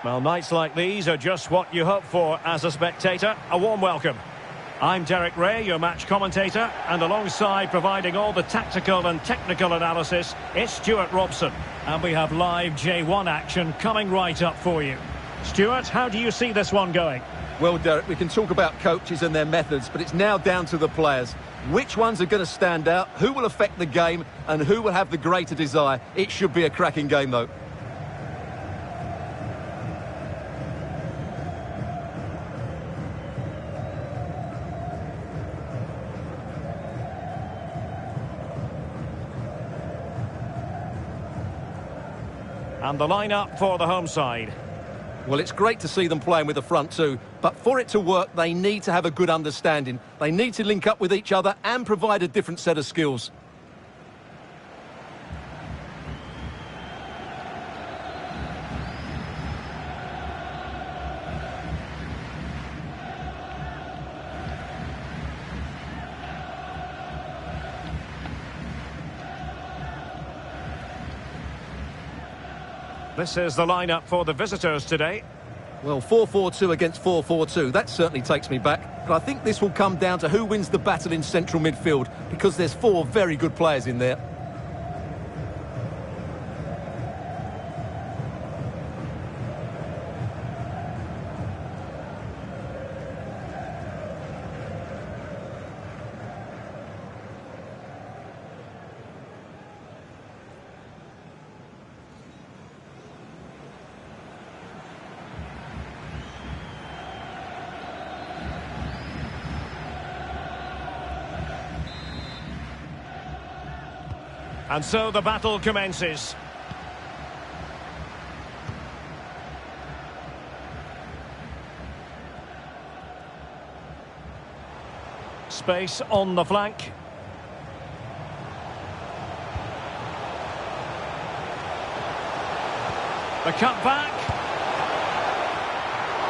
Well, nights like these are just what you hope for as a spectator. A warm welcome. I'm Derek Ray, your match commentator, and alongside providing all the tactical and technical analysis, it's Stuart Robson. And we have live J1 action coming right up for you. Stuart, how do you see this one going? Well, Derek, we can talk about coaches and their methods, but it's now down to the players. Which ones are going to stand out, who will affect the game, and who will have the greater desire? It should be a cracking game, though. And the lineup for the home side. Well, it's great to see them playing with the front two, but for it to work, they need to have a good understanding. They need to link up with each other and provide a different set of skills. This is the lineup for the visitors today. Well, 4-4-2 against 4-4-2, that certainly takes me back. But I think this will come down to who wins the battle in central midfield, because there's four very good players in there. And so the battle commences. Space on the flank. The cut back.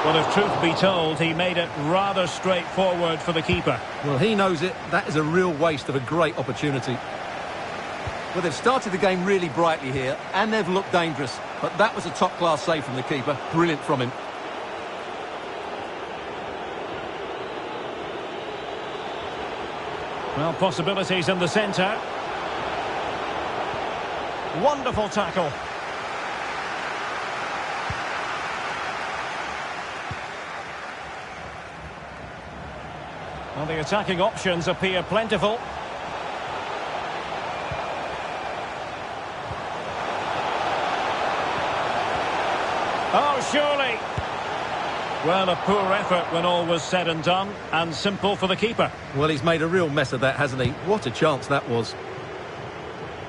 Well, if truth be told, he made it rather straightforward for the keeper. Well, he knows it. That is a real waste of a great opportunity. Well, they've started the game really brightly here, and they've looked dangerous. But that was a top-class save from the keeper. Brilliant from him. Well, possibilities in the centre. Wonderful tackle. Well, the attacking options appear plentiful. Oh, surely. Well, a poor effort when all was said and done, and simple for the keeper. Well, he's made a real mess of that, hasn't he? What a chance that was.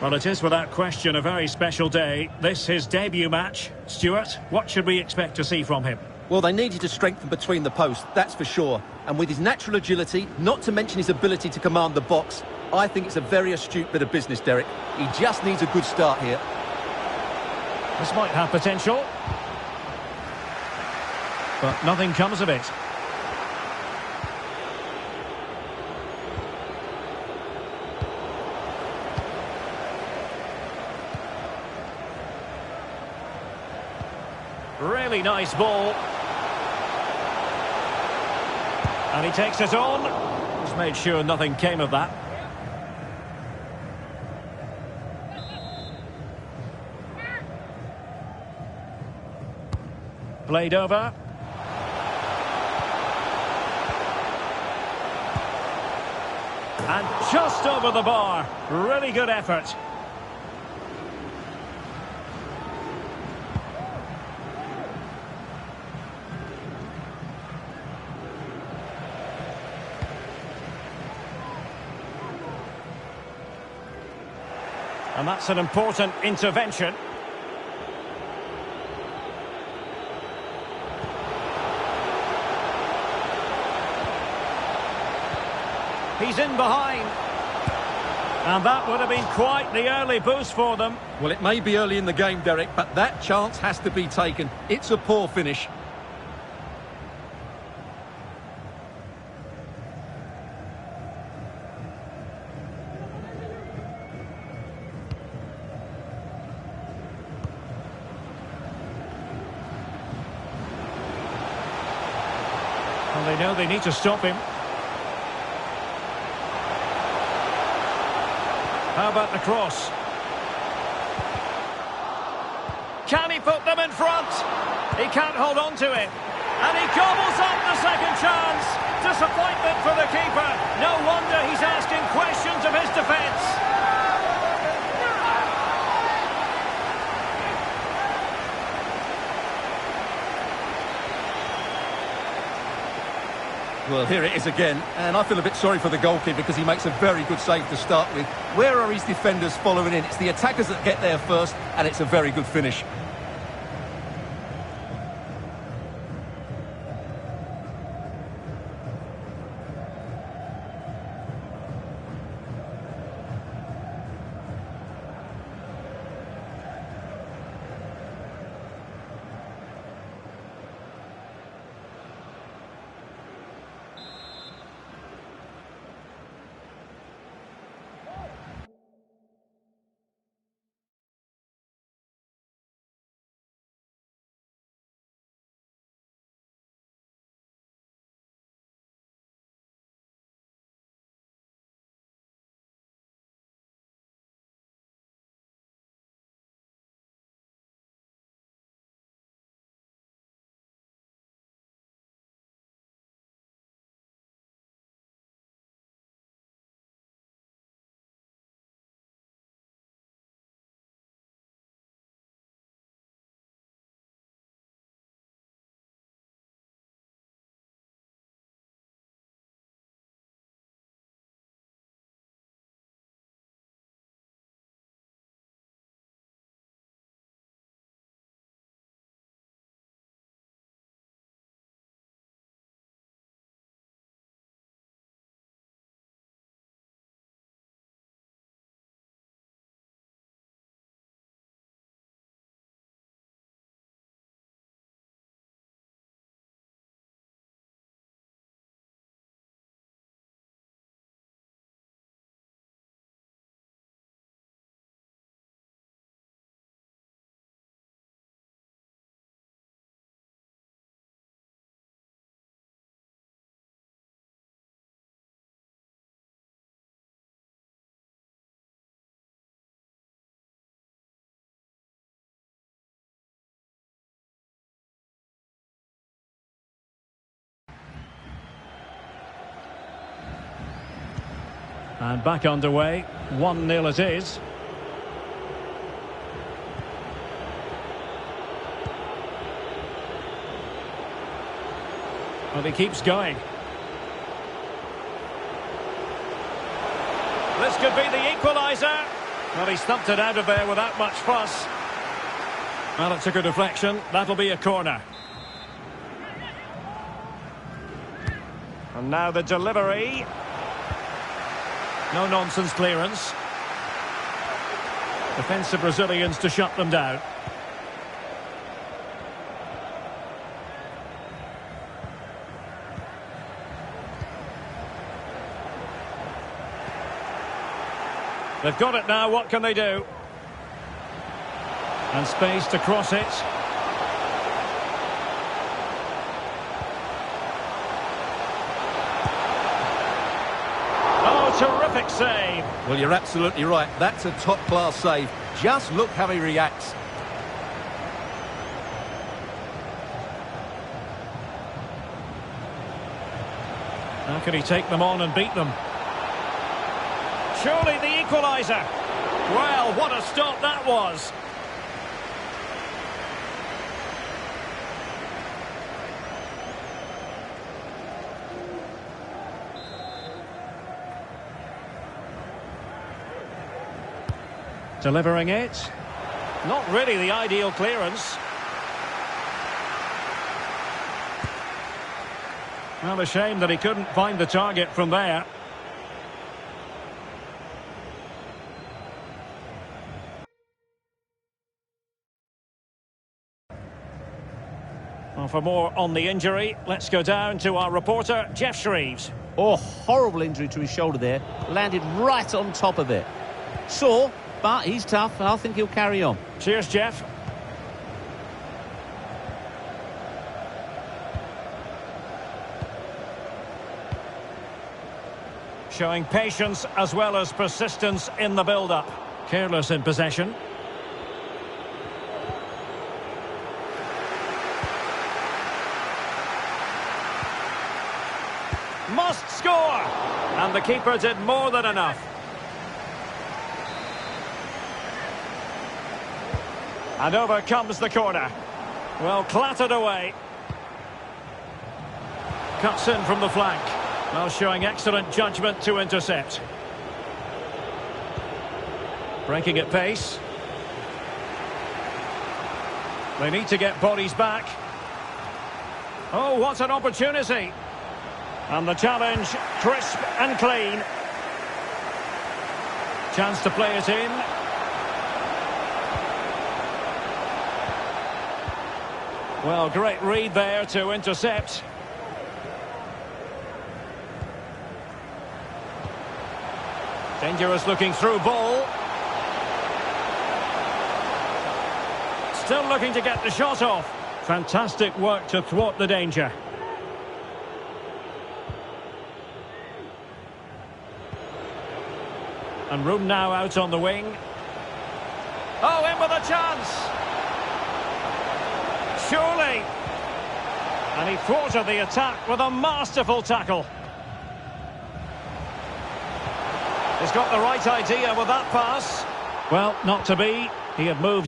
Well, it is without question a very special day. This his debut match. Stuart, what should we expect to see from him? Well, they needed to strengthen between the posts, that's for sure. And with his natural agility, not to mention his ability to command the box, I think it's a very astute bit of business, Derek. He just needs a good start here. This might have potential. But nothing comes of it. Really nice ball. And he takes it on. Just made sure nothing came of that. Played over. And just over the bar. Really good effort. And that's an important intervention. He's in behind. And that would have been quite the early boost for them. Well, it may be early in the game, Derek, but that chance has to be taken. It's a poor finish. They know they need to stop him. How about the cross? Can he put them in front? He can't hold on to it. And he gobbles up the second chance. Disappointment for the keeper. No wonder he's asking questions of his defence. Well, here it is again, and I feel a bit sorry for the goalkeeper because he makes a very good save to start with. Where are his defenders following in? It's the attackers that get there first, and it's a very good finish. And back underway, 1-0 it is. Well, he keeps going. This could be the equaliser. Well, he stumped it out of there without much fuss. Well, it took a deflection. That'll be a corner. And now the delivery. No-nonsense clearance. Defensive Brazilians to shut them down. They've got it now, what can they do? And space to cross it. Terrific save. Well, you're absolutely right. That's a top-class save. Just look how he reacts. How can he take them on and beat them? Surely the equaliser. Well, what a stop that was. Delivering it. Not really the ideal clearance. Well, a shame that he couldn't find the target from there. Well, for more on the injury, let's go down to our reporter, Jeff Shreves. Oh, horrible injury to his shoulder there. Landed right on top of it. Sore, but he's tough, and I think he'll carry on. Cheers, Jeff. Showing patience as well as persistence in the build-up. Careless in possession. Must score! And the keeper did more than enough. And over comes the corner. Well, clattered away. Cuts in from the flank. Well, showing excellent judgment to intercept. Breaking at pace. They need to get bodies back. Oh, what an opportunity! And the challenge, crisp and clean. Chance to play it in. Well, great read there to intercept. Dangerous looking through ball. Still looking to get the shot off. Fantastic work to thwart the danger. And room now out on the wing. Oh, in with a chance! Surely! And he thwarted the attack with a masterful tackle. He's got the right idea with that pass. Well, not to be. He had moved.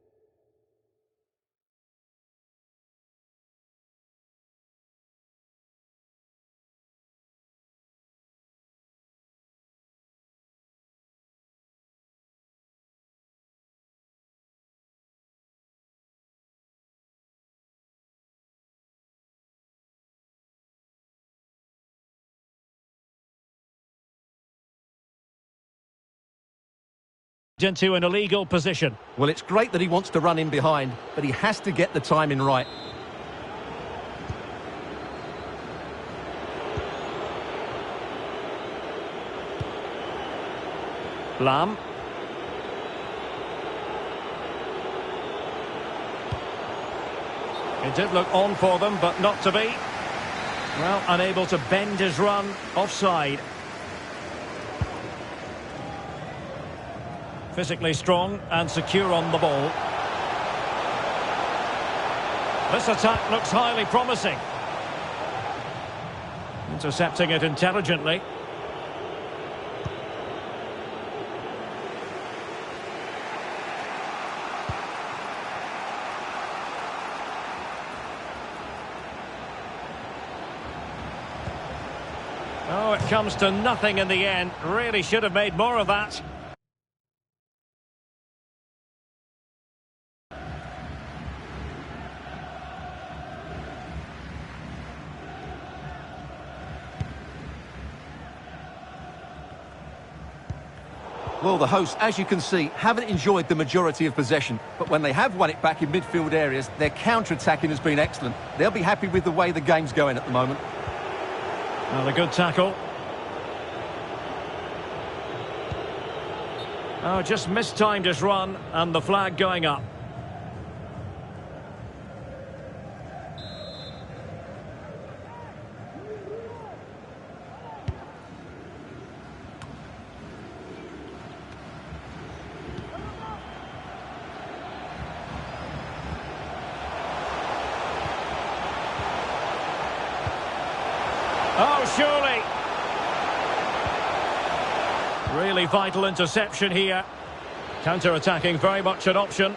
Into an illegal position. Well, it's great that he wants to run in behind, but he has to get the timing right. Lam. It did look on for them, but not to be. Well, unable to bend his run. Offside. Physically strong and secure on the ball. This attack looks highly promising. Intercepting it intelligently. Oh, it comes to nothing in the end. Really should have made more of that. Well, the hosts, as you can see, haven't enjoyed the majority of possession. But when they have won it back in midfield areas, their counter-attacking has been excellent. They'll be happy with the way the game's going at the moment. Well, a good tackle. Oh, just mistimed his run, and the flag going up. Oh, surely. Really vital interception here. Counter-attacking, very much an option.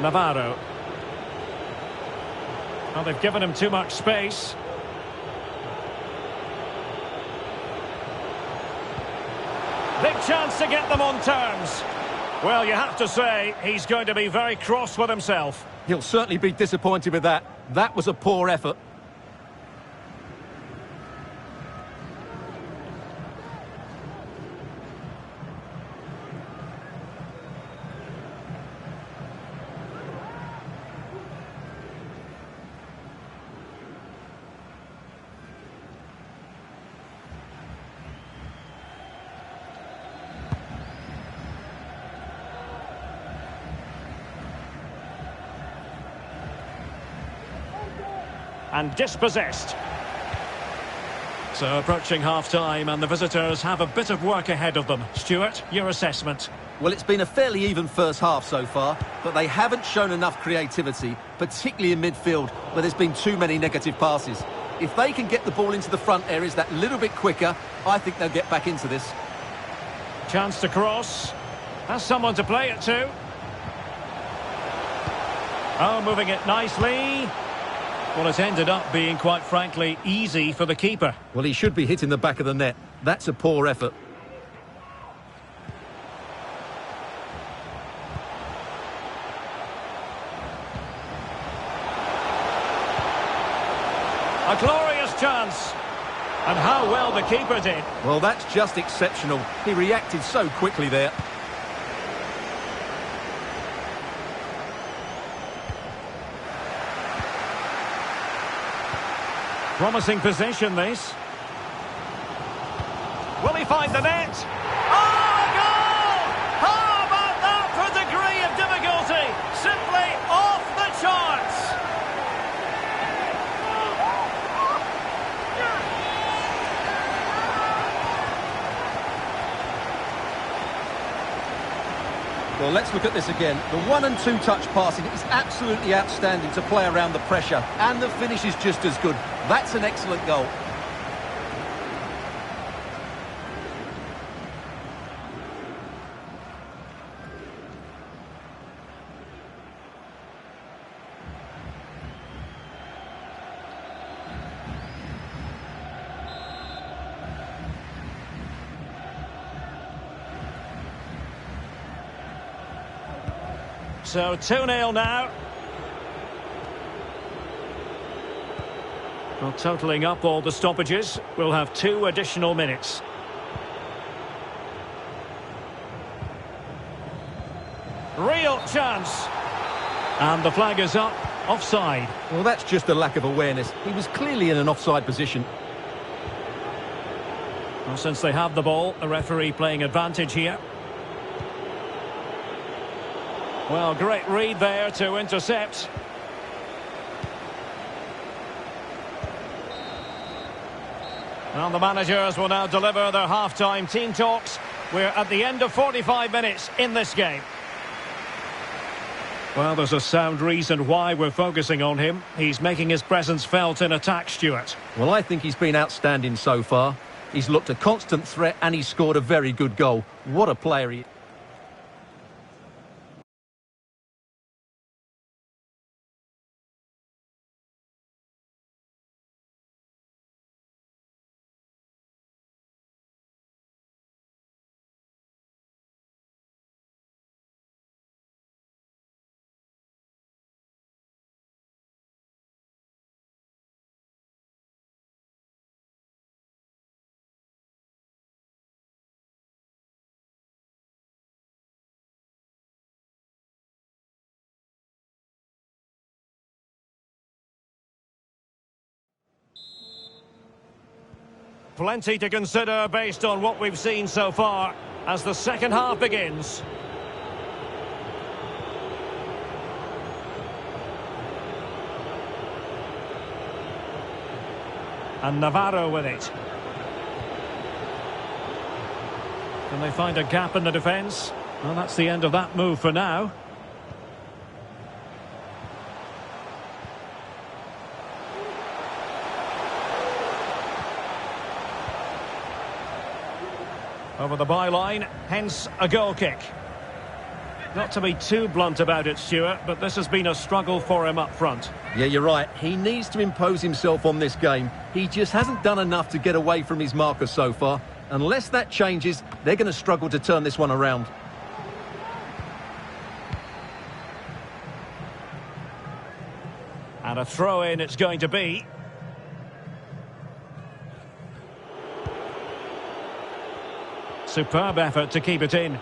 Navarro. Well, they've given him too much space. Big chance to get them on terms. Well, you have to say, he's going to be very cross with himself. He'll certainly be disappointed with that. That was a poor effort. and dispossessed. So approaching half-time, and the visitors have a bit of work ahead of them. Stuart, your assessment? Well, it's been a fairly even first half so far, but they haven't shown enough creativity, particularly in midfield, where there's been too many negative passes. If they can get the ball into the front areas that little bit quicker, I think they'll get back into this. Chance to cross. Has someone to play it to. Oh, moving it nicely. Well, it ended up being, quite frankly, easy for the keeper. Well, he should be hitting the back of the net. That's a poor effort. A glorious chance. And how well the keeper did. Well, that's just exceptional. He reacted so quickly there. Promising position, this. Will he find the net? Oh, a goal! How about that for a degree of difficulty? Simply off the charts. Well, let's look at this again. The 1- and 2-touch passing is absolutely outstanding to play around the pressure, and the finish is just as good. That's an excellent goal. So 2-0 now. Well, totalling up all the stoppages, we'll have 2 additional minutes. Real chance. And the flag is up, offside. Well, that's just a lack of awareness. He was clearly in an offside position. Well, since they have the ball, the referee playing advantage here. Well, great read there to intercept. Well, the managers will now deliver their half-time team talks. We're at the end of 45 minutes in this game. Well, there's a sound reason why we're focusing on him. He's making his presence felt in attack, Stuart. Well, I think he's been outstanding so far. He's looked a constant threat and he's scored a very good goal. What a player he is. Plenty to consider based on what we've seen so far as the second half begins. And Navarro with it. Can they find a gap in the defence? Well, that's the end of that move for now. Over the byline, hence a goal kick. Not to be too blunt about it, Stuart, but this has been a struggle for him up front. Yeah, you're right. He needs to impose himself on this game. He just hasn't done enough to get away from his marker so far. Unless that changes, they're going to struggle to turn this one around. And a throw-in it's going to be. Superb effort to keep it in.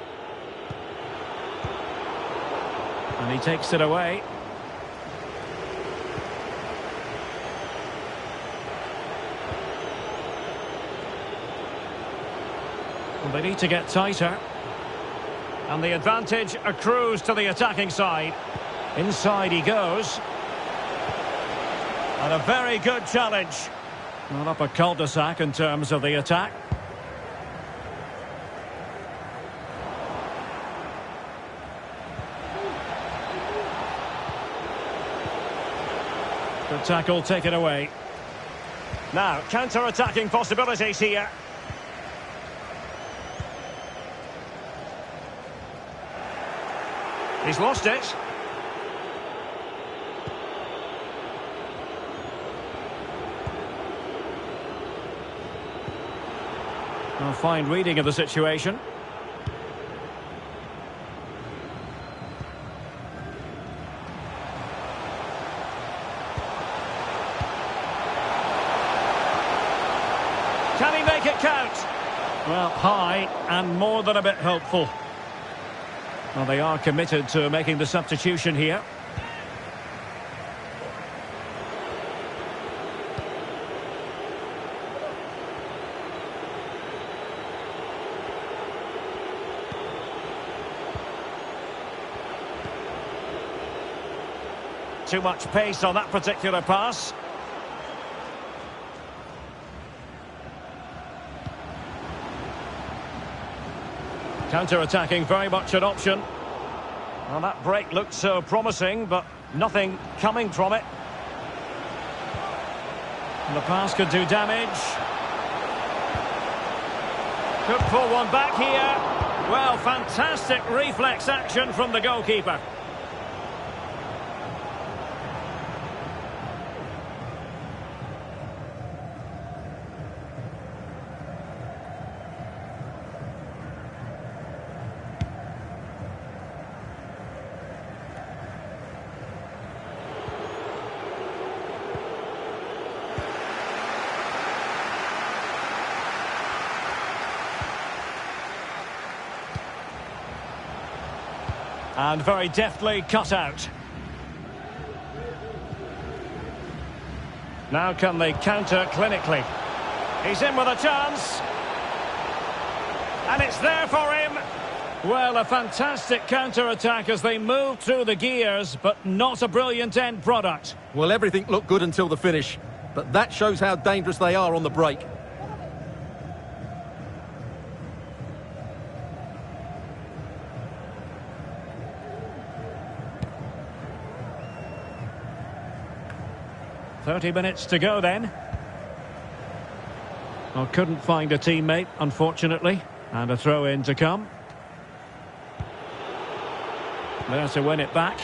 And he takes it away. Well, they need to get tighter. And the advantage accrues to the attacking side. Inside he goes. And a very good challenge. Not up a cul-de-sac in terms of the attack. Good tackle taken away. Now, counter-attacking possibilities here. He's lost it. A fine reading of the situation. Can he make it count? Well, high and more than a bit hopeful. Well, they are committed to making the substitution here. Too much pace on that particular pass. Counter-attacking very much an option. Well, that break looked so promising, but nothing coming from it. And the pass could do damage. Could pull one back here. Well, fantastic reflex action from the goalkeeper. And very deftly cut out. Now can they counter clinically? He's in with a chance. And it's there for him. Well, a fantastic counter-attack as they move through the gears, but not a brilliant end product. Well, everything looked good until the finish. But that shows how dangerous they are on the break. "30 minutes to go then." Well, couldn't find a teammate, unfortunately. And a throw-in to come. There to win it back.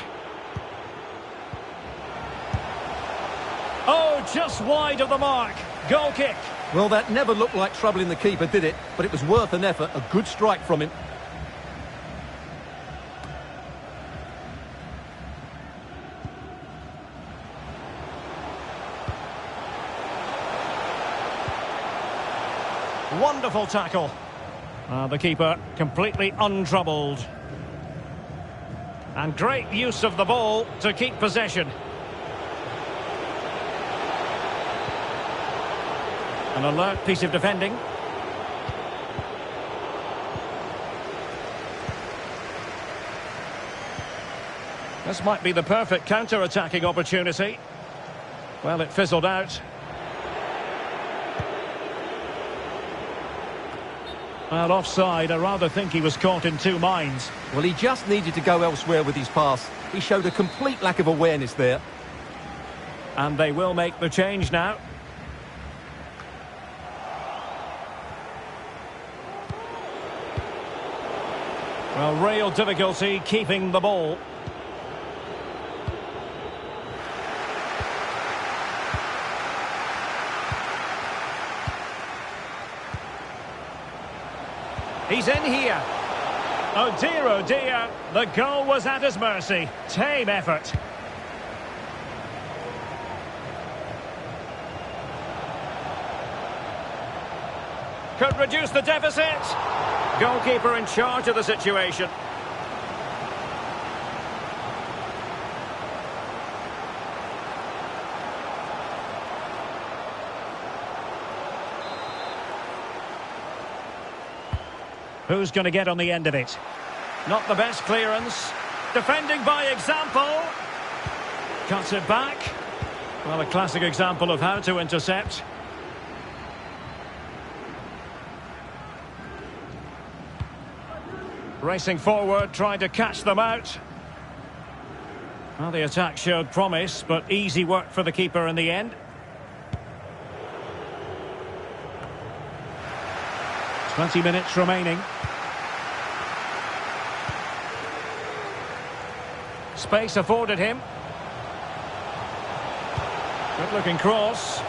Oh, just wide of the mark. Goal kick. Well, that never looked like troubling the keeper, did it? But it was worth an effort. A good strike from him. Wonderful tackle. The keeper completely untroubled. And great use of the ball to keep possession. An alert piece of defending. This might be the perfect counter-attacking opportunity. Well, it fizzled out. Well, offside. I rather think he was caught in two minds. Well, he just needed to go elsewhere with his pass. He showed a complete lack of awareness there. And they will make the change now. Well, real difficulty keeping the ball. He's in here. Oh dear, the goal was at his mercy. Tame effort. Could reduce the deficit. Goalkeeper in charge of the situation. Who's going to get on the end of it? Not the best clearance. Defending by example. Cuts it back. Well, a classic example of how to intercept. Racing forward, trying to catch them out. Well, the attack showed promise, but easy work for the keeper in the end. 20 minutes remaining. Space afforded him. Good looking cross.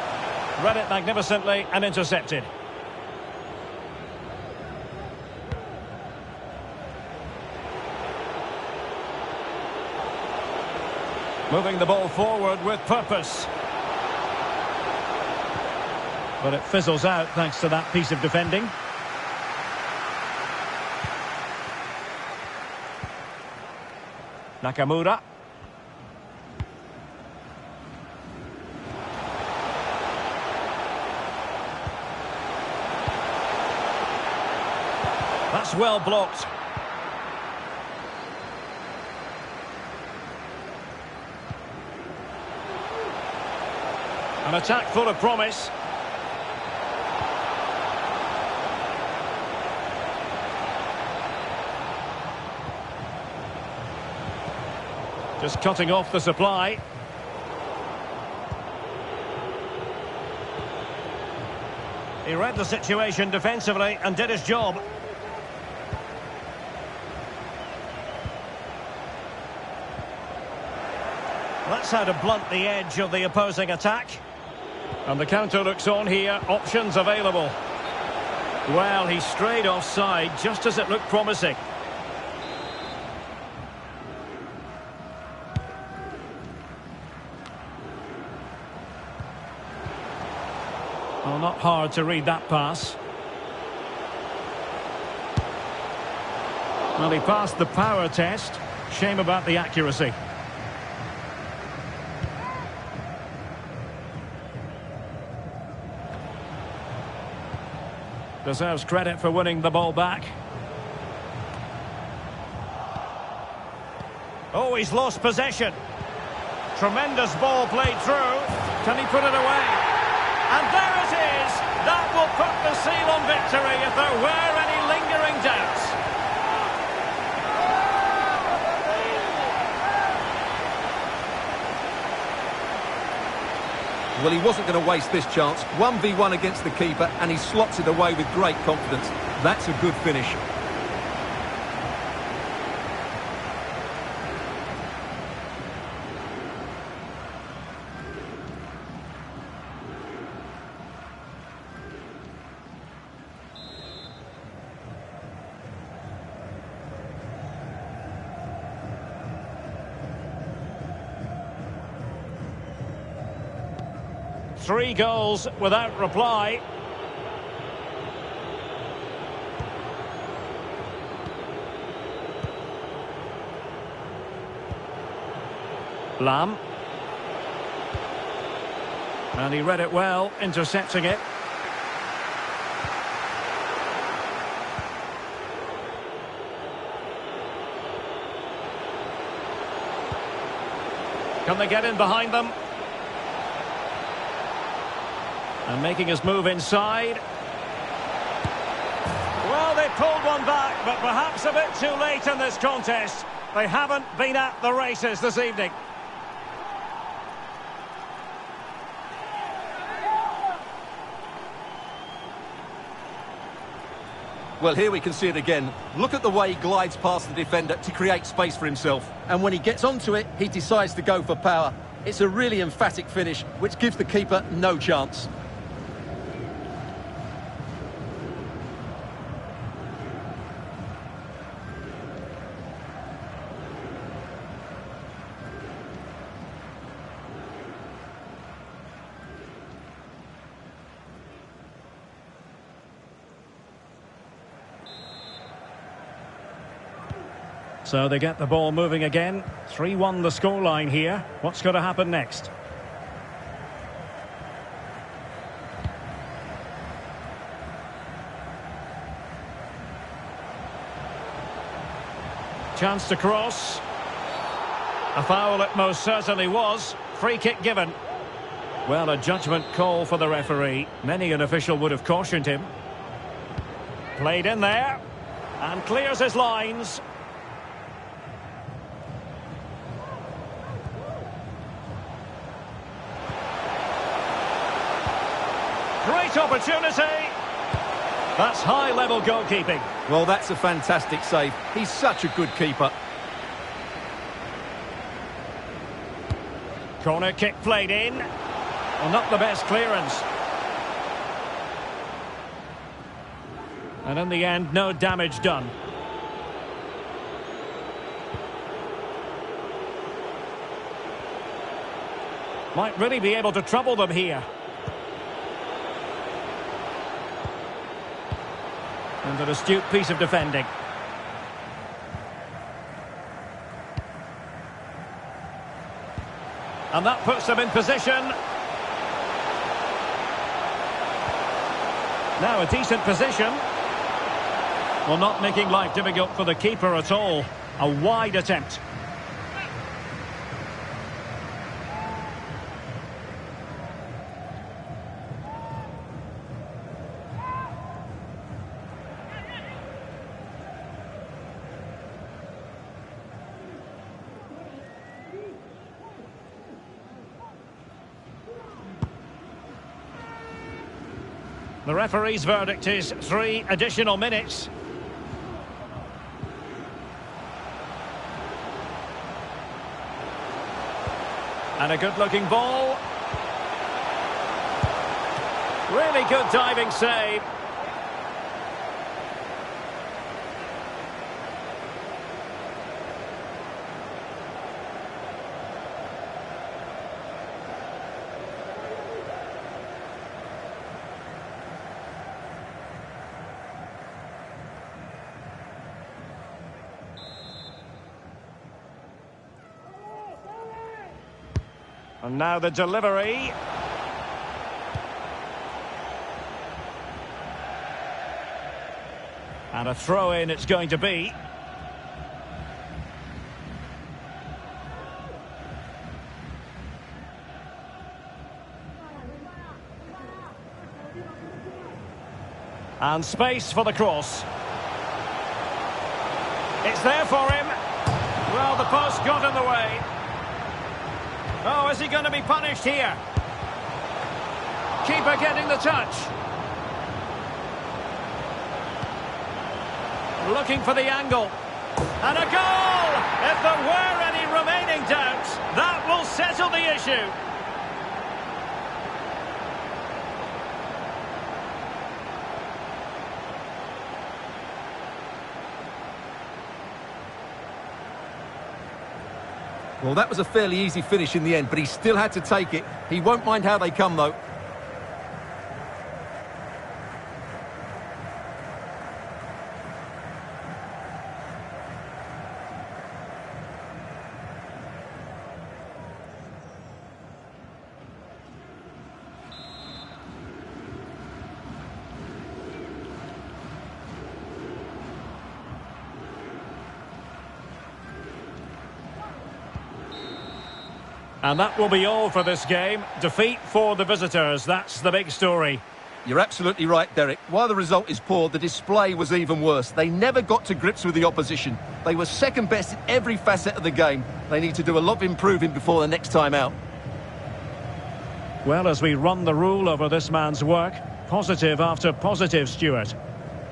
Read it magnificently and intercepted. Moving the ball forward with purpose. But it fizzles out thanks to that piece of defending. Nakamura. That's well blocked. An attack full of promise. Just cutting off the supply. He read the situation defensively and did his job. That's how to blunt the edge of the opposing attack. And the counter looks on here, options available. Well, he strayed offside just as it looked promising. Well, not hard to read that pass. Well, he passed the power test. Shame about the accuracy. Deserves credit for winning the ball back. Oh, he's lost possession. Tremendous ball played through. Can he put it away? And there it is. That will put the seal on victory if there were any lingering doubts. Well, he wasn't going to waste this chance. 1v1 against the keeper, and he slots it away with great confidence. That's a good finish. Three goals without reply. Lam. And he read it well, intercepting it. Can they get in behind them? And making his move inside. Well, they pulled one back, but perhaps a bit too late in this contest. They haven't been at the races this evening. Well, here we can see it again. Look at the way he glides past the defender to create space for himself. And when he gets onto it, he decides to go for power. It's a really emphatic finish, which gives the keeper no chance. So they get the ball moving again. 3-1 the scoreline here. What's going to happen next? Chance to cross. A foul it most certainly was. Free kick given. Well, a judgment call for the referee. Many an official would have cautioned him. Played in there. And clears his lines. Great opportunity. That's high-level goalkeeping. Well, that's a fantastic save. He's such a good keeper. Corner kick played in. Well, not the best clearance. And in the end, no damage done. Might really be able to trouble them here. And an astute piece of defending. And that puts them in position. Now a decent position. Well, not making life difficult for the keeper at all. A wide attempt. The referee's verdict is 3 additional minutes. And a good-looking ball. Really good diving save. And now the delivery. And a throw-in it's going to be. And space for the cross. It's there for him. Well, the post got in the way. Oh, is he going to be punished here? Keeper getting the touch. Looking for the angle. And a goal! If there were any remaining doubts, that will settle the issue. Well, that was a fairly easy finish in the end, but he still had to take it. He won't mind how they come, though. And that will be all for this game. Defeat for the visitors, that's the big story. You're absolutely right, Derek. While the result is poor, the display was even worse. They never got to grips with the opposition. They were second best in every facet of the game. They need to do a lot of improving before the next time out. Well, as we run the rule over this man's work, positive after positive, Stuart.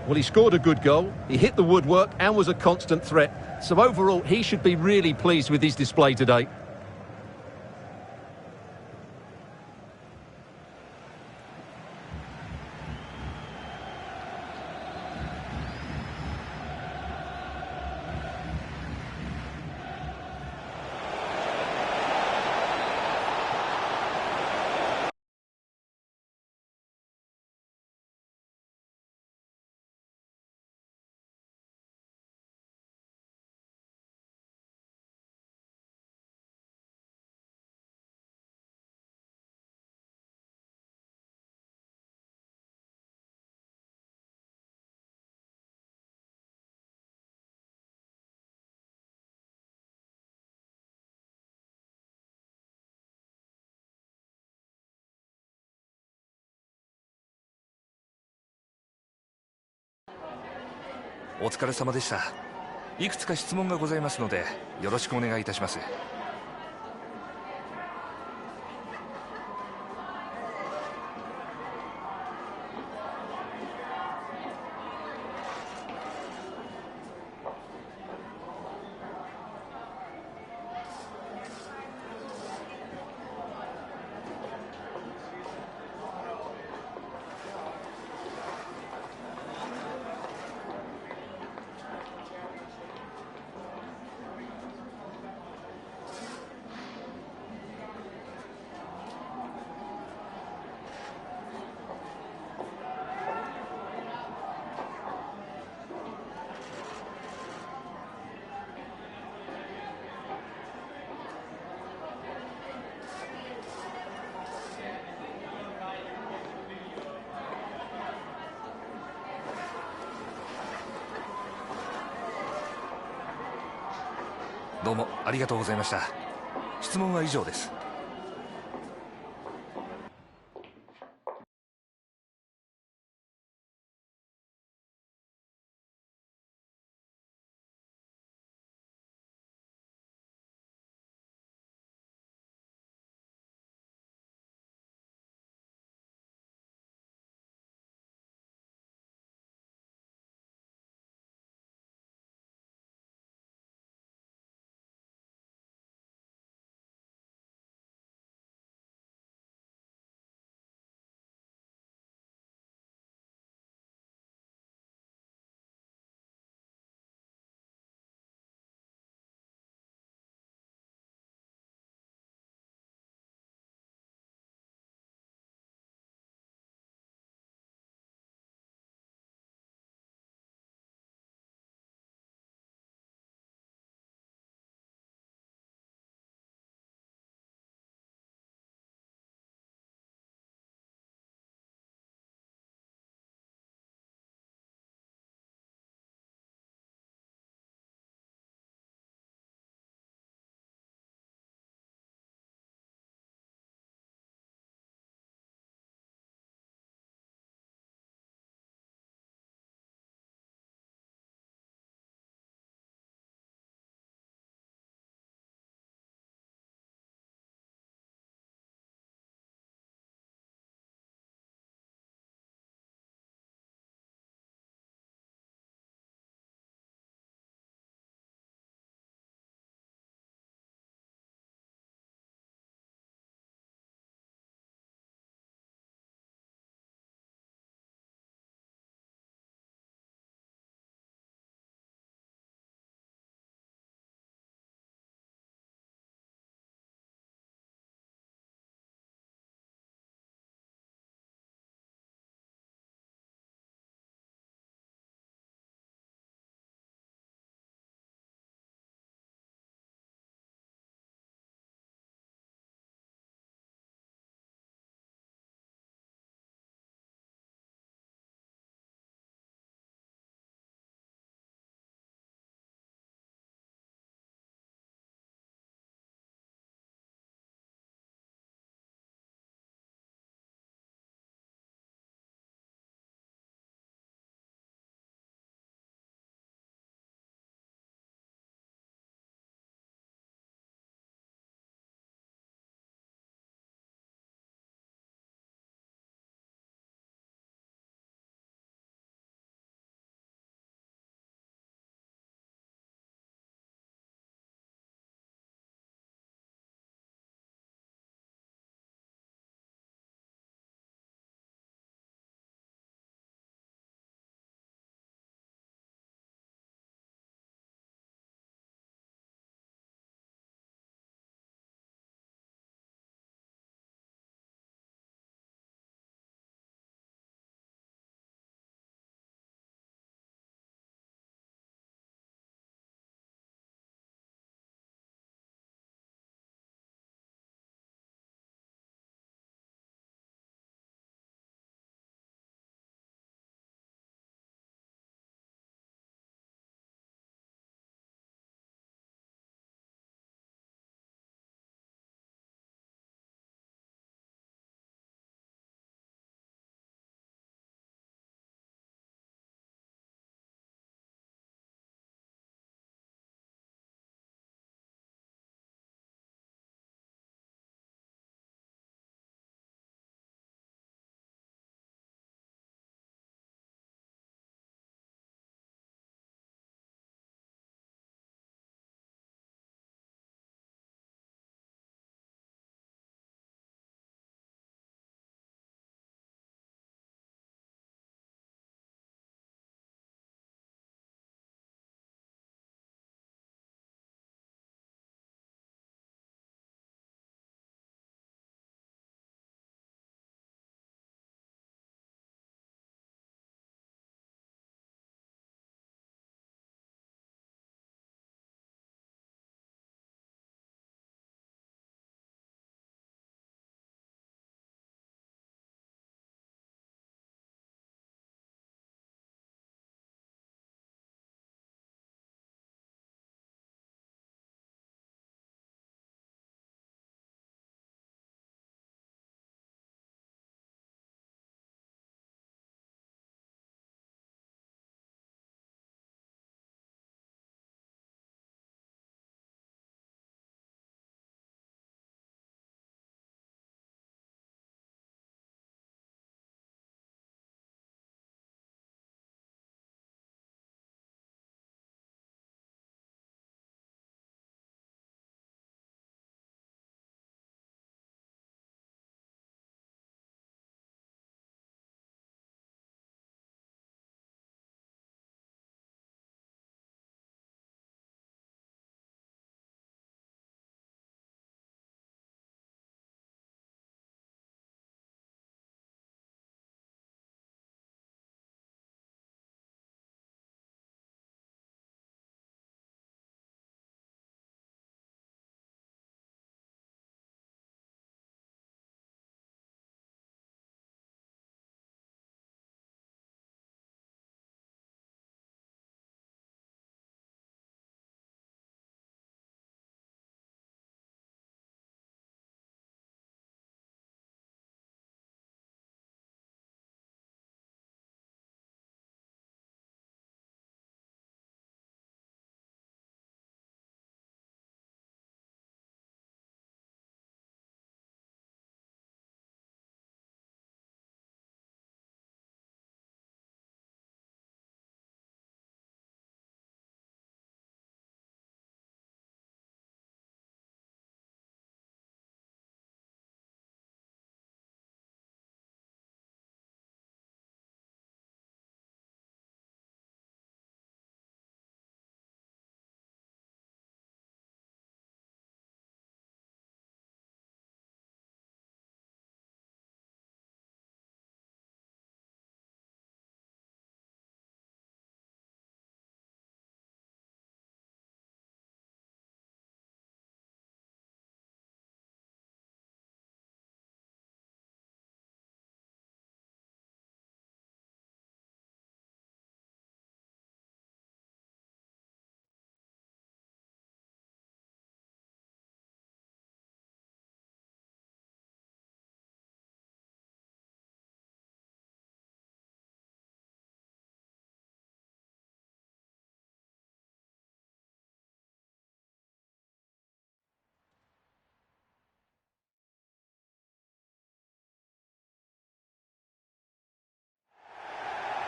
Well, he scored a good goal, he hit the woodwork and was a constant threat. So overall, he should be really pleased with his display today. お疲れ様でした。いくつか質問がございますのでよろしくお願いいたします。どうもありがとうございました。質問は以上です。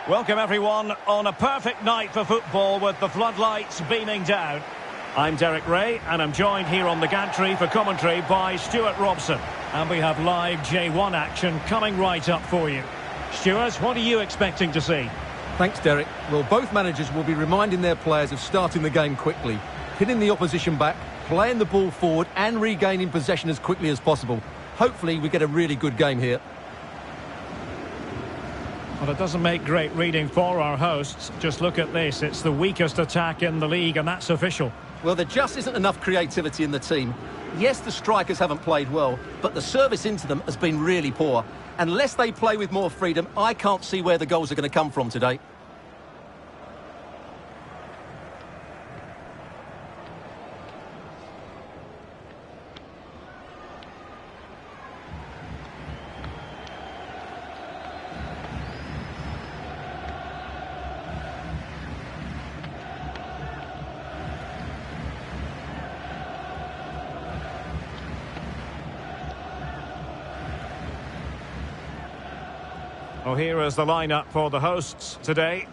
Welcome everyone on a perfect night for football with the floodlights beaming down. I'm Derek Ray and I'm joined here on the gantry for commentary by Stuart Robson. And we have live J1 action coming right up for you. Stuart, what are you expecting to see? Thanks, Derek. Well, both managers will be reminding their players of starting the game quickly, hitting the opposition back, playing the ball forward and regaining possession as quickly as possible. Hopefully we get a really good game here. Well, it doesn't make great reading for our hosts. Just look at this. It's the weakest attack in the league, and that's official. Well, there just isn't enough creativity in the team. Yes, the strikers haven't played well, but the service into them has been really poor. Unless they play with more freedom, I can't see where the goals are going to come from today. Well, here is the lineup for the hosts today.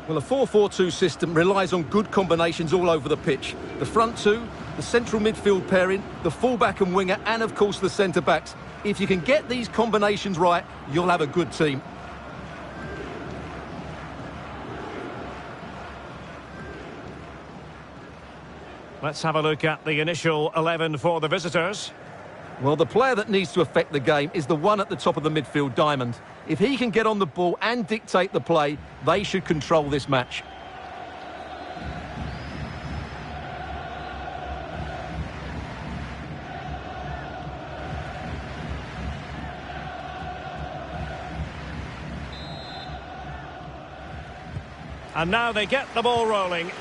Well, a 4-4-2 system relies on good combinations all over the pitch. The front two, the central midfield pairing, the fullback and winger, and of course the centre-backs. If you can get these combinations right, you'll have a good team. Let's have a look at the initial 11 for the visitors. Well, the player that needs to affect the game is the one at the top of the midfield diamond. If he can get on the ball and dictate the play, they should control this match. And now they get the ball rolling.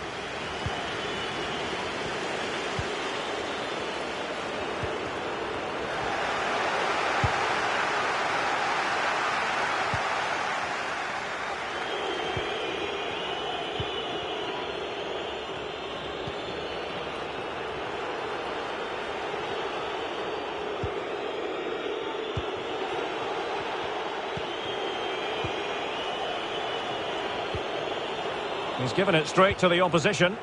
He's given it straight to the opposition.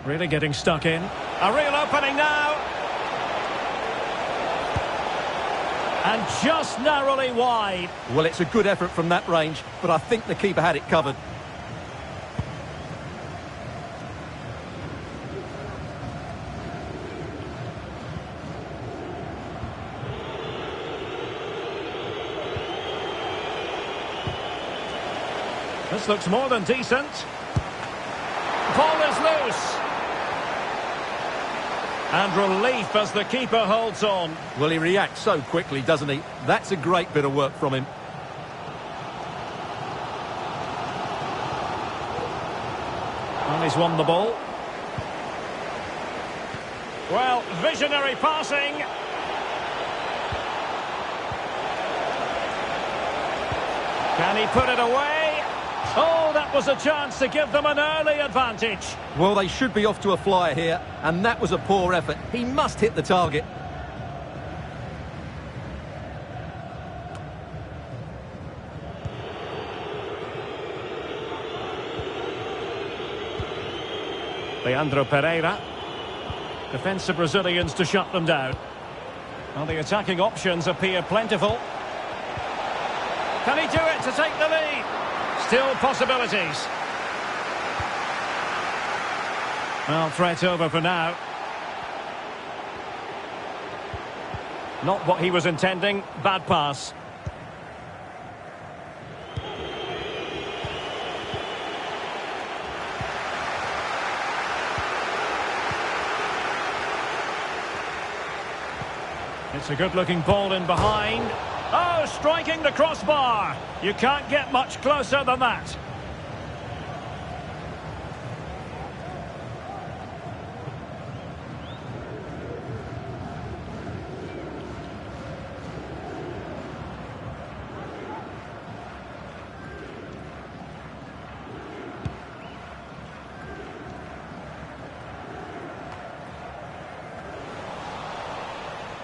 Really getting stuck in. A real opening now. And just narrowly wide. Well, it's a good effort from that range, but I think the keeper had it covered. This looks more than decent. Ball is loose. And relief as the keeper holds on. Well, he reacts so quickly, doesn't he? That's a great bit of work from him. And he's won the ball. Well, visionary passing. Can he put it away? Oh, that was a chance to give them an early advantage. Well, they should be off to a flyer here, and that was a poor effort. He must hit the target. Leandro Pereira. Defensive Brazilians to shut them down. Well, the attacking options appear plentiful. Can he do it to take the lead? Still possibilities. Well, threat over for now. Not what he was intending. Bad pass. It's a good-looking ball in behind. Oh, striking the crossbar. You can't get much closer than that.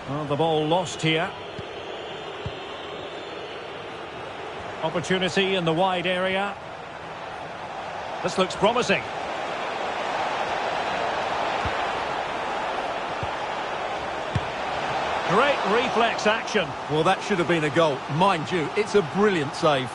Well, the ball lost here. Opportunity in the wide area. This looks promising. Great reflex action. Well, that should have been a goal. Mind you, it's a brilliant save.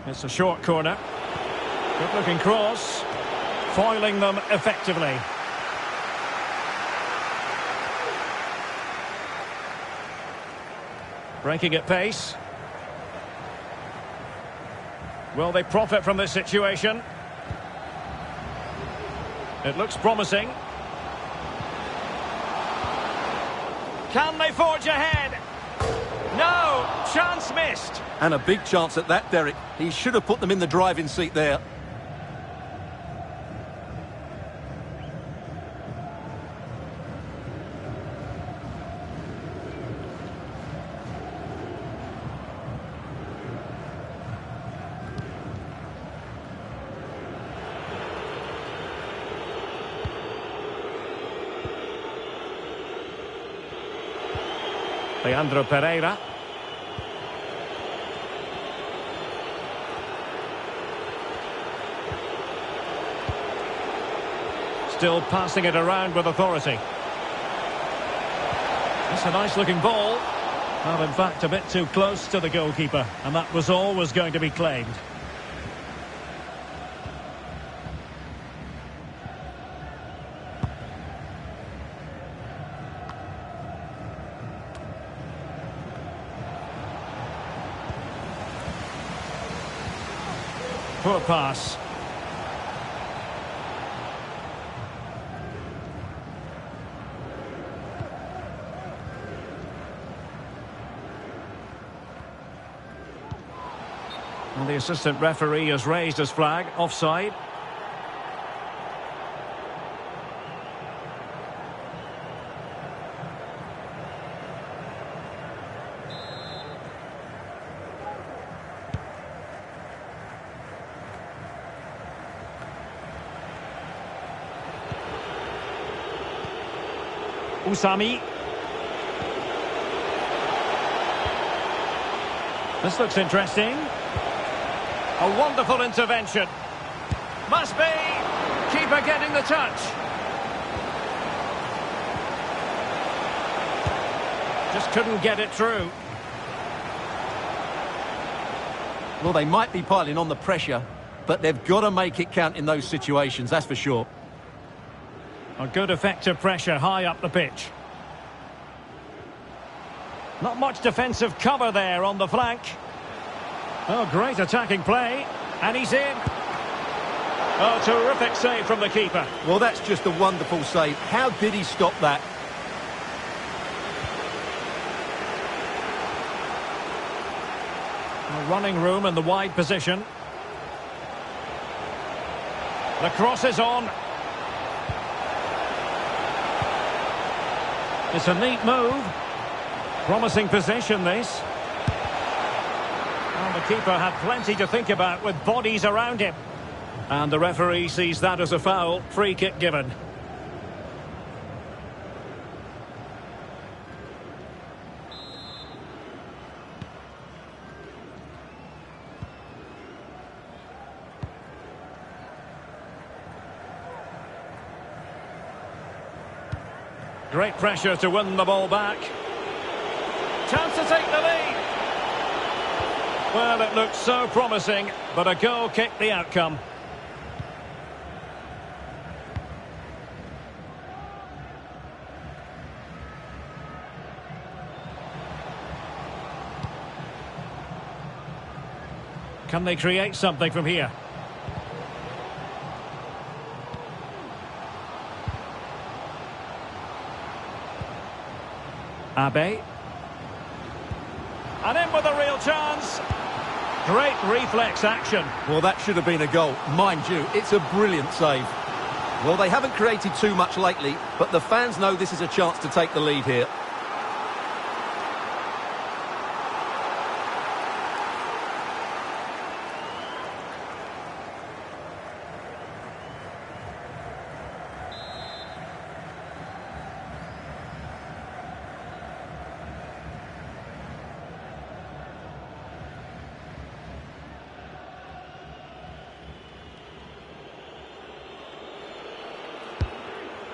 It's a short corner. Good looking cross. Foiling them effectively. Breaking at pace. Will they profit from this situation? It looks promising. Can they forge ahead? No! Chance missed! And a big chance at that, Derek. He should have put them in the driving seat there. Leandro Pereira. Still passing it around with authority. It's a nice looking ball. Well, in fact, a bit too close to the goalkeeper, and that was always going to be claimed. Poor pass. Well, the assistant referee has raised his flag, offside. Usami. This looks interesting. A wonderful intervention. Must be. Keeper getting the touch. Just couldn't get it through. Well, they might be piling on the pressure, but they've got to make it count in those situations, that's for sure. A good effective pressure high up the pitch. Not much defensive cover there on the flank. Oh, great attacking play. And he's in. Oh, terrific save from the keeper. Well, that's just a wonderful save. How did he stop that? Running room in the wide position. The cross is on. It's a neat move. Promising possession, this. Well, the keeper had plenty to think about with bodies around him. And the referee sees that as a foul. Free kick given. Great pressure to win the ball back. Chance to take the lead. Well, it looked so promising, but a goal kicked the outcome. Can they create something from here? Abe. And in with a real chance. Great reflex action. Well, that should have been a goal. Mind you, it's a brilliant save. Well, they haven't created too much lately, but the fans know this is a chance to take the lead here.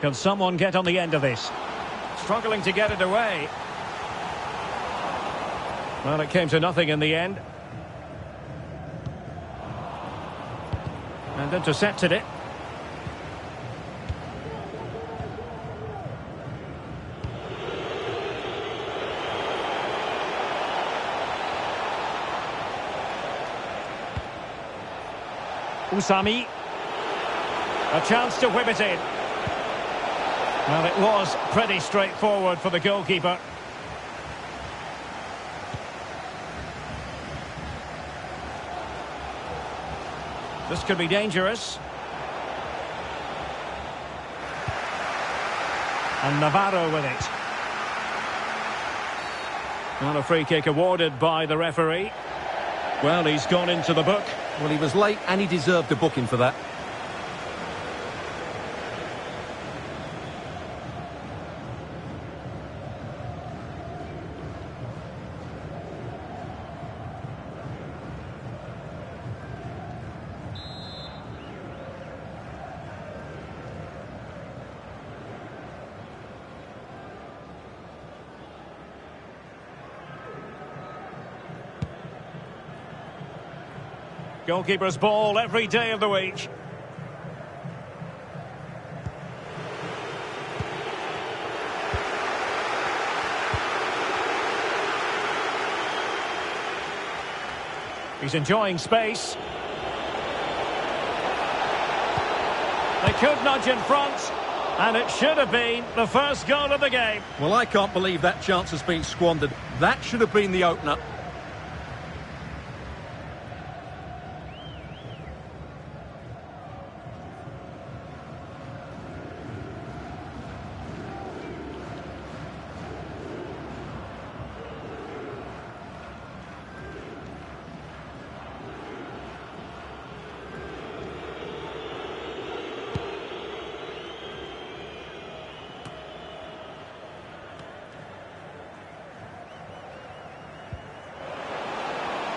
Can someone get on the end of this? Struggling to get it away. Well, it came to nothing in the end. And intercepted it. Usami. A chance to whip it in. Well, it was pretty straightforward for the goalkeeper. This could be dangerous. And Navarro with it. Not a free kick awarded by the referee. Well, he's gone into the book. Well, he was late and he deserved a booking for that. Goalkeeper's ball every day of the week. He's enjoying space. They could nudge in front, and it should have been the first goal of the game. Well, I can't believe that chance has been squandered. That should have been the opener.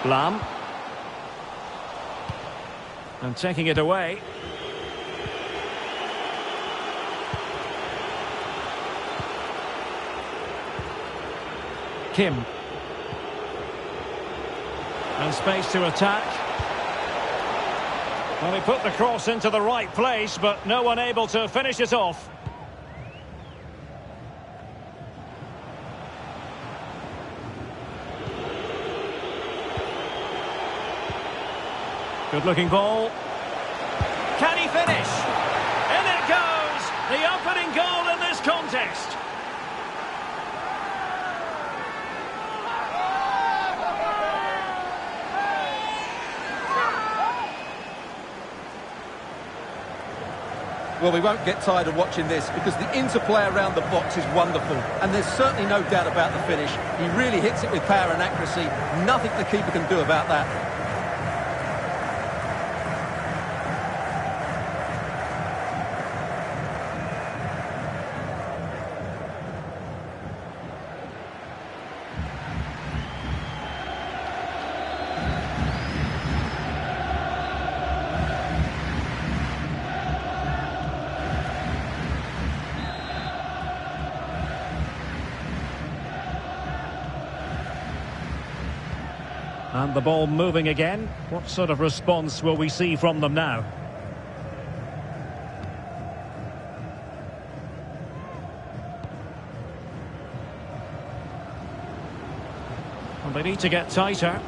Lam. And taking it away. Kim. And space to attack. Well, he put the cross into the right place, but no one able to finish it off. Good-looking ball. Can he finish? In it goes! The opening goal in this contest. Well, we won't get tired of watching this because the interplay around the box is wonderful. And there's certainly no doubt about the finish. He really hits it with power and accuracy. Nothing the keeper can do about that. And the ball moving again. What sort of response will we see from them now? And they need to get tighter.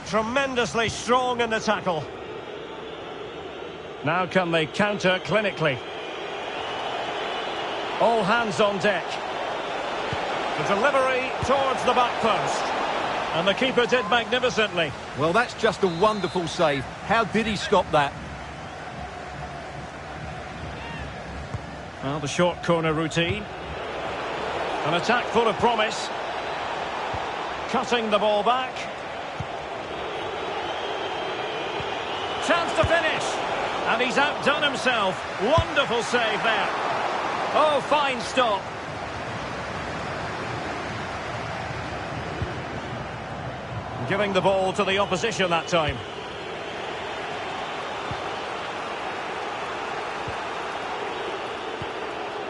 Tremendously strong in the tackle. Now can they counter clinically? All hands on deck. The delivery towards the back post. And the keeper did magnificently. Well, that's just a wonderful save. How did he stop that? Well, the short corner routine. An attack full of promise. Cutting the ball back. Chance to finish. And he's outdone himself. Wonderful save there. Oh, fine stop. Giving the ball to the opposition that time.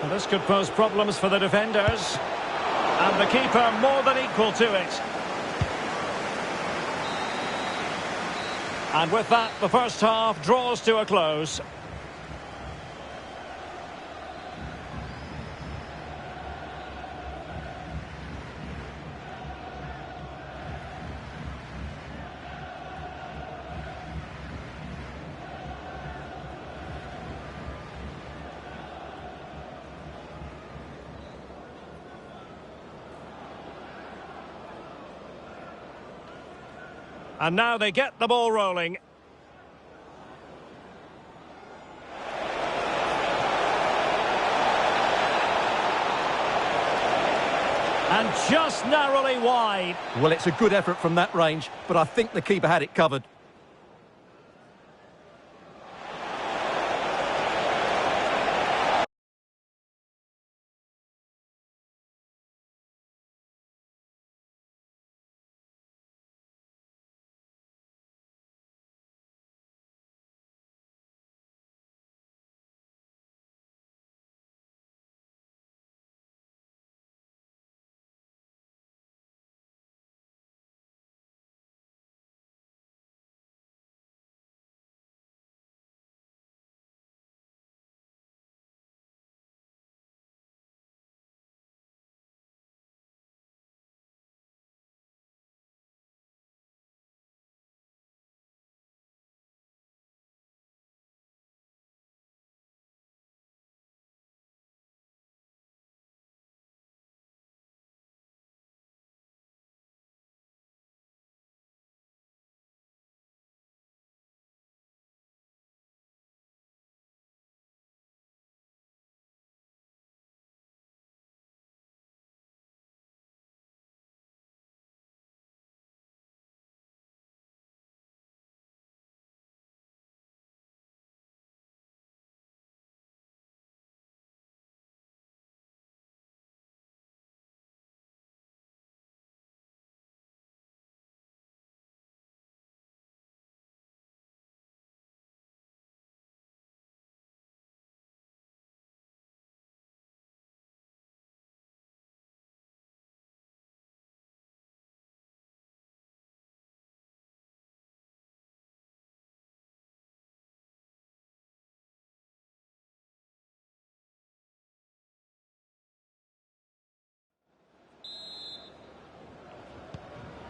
And this could pose problems for the defenders. And the keeper more than equal to it. And with that, the first half draws to a close. And now they get the ball rolling. And just narrowly wide. Well, it's a good effort from that range, but I think the keeper had it covered.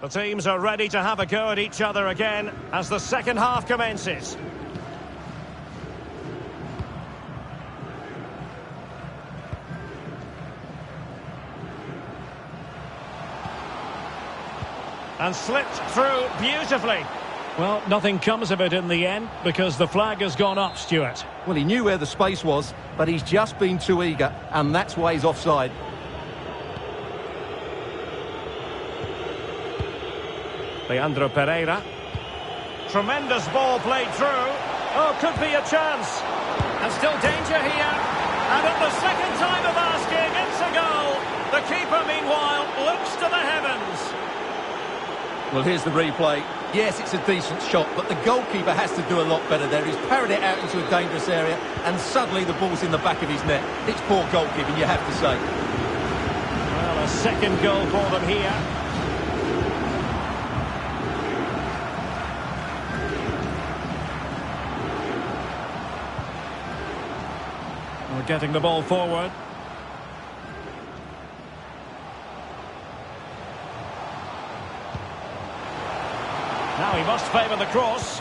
The teams are ready to have a go at each other again as the second half commences. And slipped through beautifully. Well, nothing comes of it in the end because the flag has gone up, Stuart. Well, he knew where the space was, but he's just been too eager, and that's why he's offside. Leandro Pereira. Tremendous ball played through. Oh, could be a chance. And still danger here. And at the second time of asking, it's a goal. The keeper, meanwhile, looks to the heavens. Well, here's the replay. Yes, it's a decent shot, but the goalkeeper has to do a lot better there. He's parried it out into a dangerous area, and suddenly the ball's in the back of his net. It's poor goalkeeping, you have to say. Well, a second goal for them here. We're getting the ball forward. Now he must favour the cross.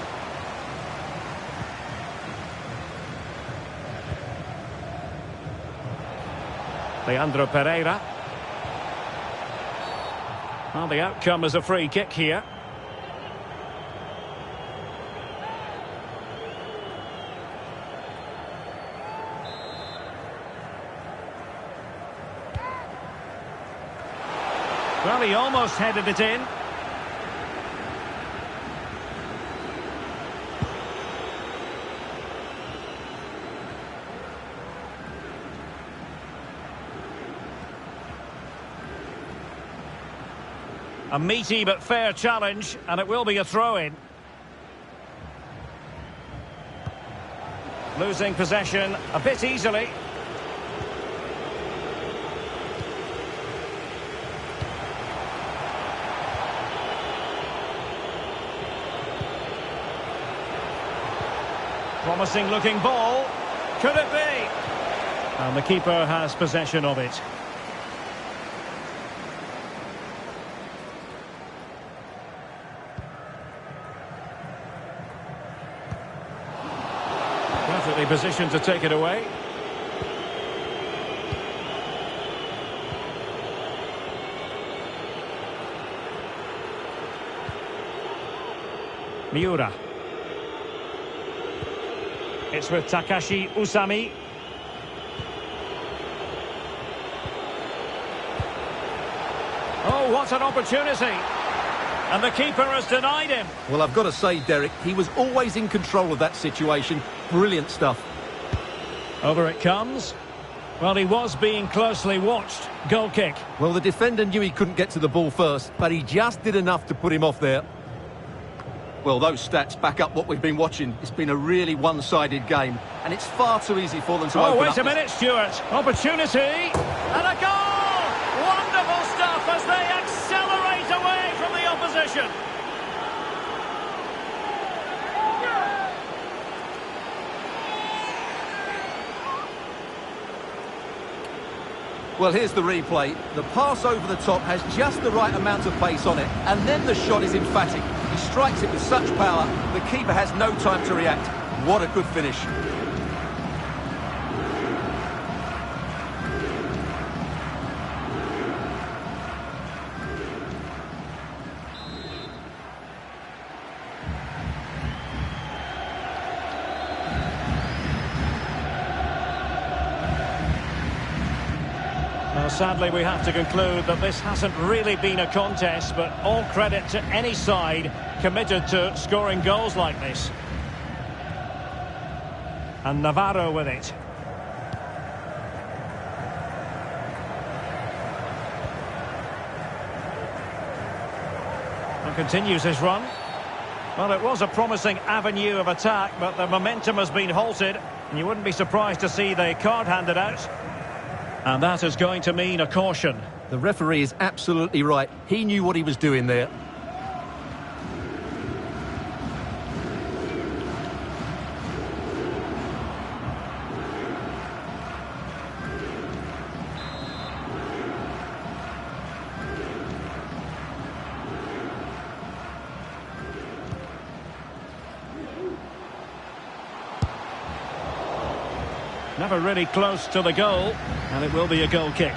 Leandro Pereira. Well, the outcome is a free kick here. Well, he almost headed it in. A meaty but fair challenge, and it will be a throw-in. Losing possession a bit easily. Promising looking ball. Could it be? And the keeper has possession of it. Perfectly positioned to take it away. Miura. It's with Takashi Usami. Oh, what an opportunity! And the keeper has denied him. Well, I've got to say, Derek, he was always in control of that situation. Brilliant stuff. Over it comes. Well, he was being closely watched. Goal kick. Well, the defender knew he couldn't get to the ball first, but he just did enough to put him off there. Well, those stats back up what we've been watching. It's been a really one-sided game, and it's far too easy for them to open up. Oh, wait a minute, Stuart. Opportunity. And a goal! Wonderful stuff as they accelerate away from the opposition. Well, here's the replay. The pass over the top has just the right amount of pace on it, and then the shot is emphatic. He strikes it with such power, the keeper has no time to react. What a good finish. Well, sadly, we have to conclude that this hasn't really been a contest, but all credit to any side committed to scoring goals like this. And Navarro with it. And continues his run. Well, it was a promising avenue of attack, but the momentum has been halted, and you wouldn't be surprised to see the card handed out. And that is going to mean a caution. The referee is absolutely right. He knew what he was doing there. Never really close to the goal, and it will be a goal kick.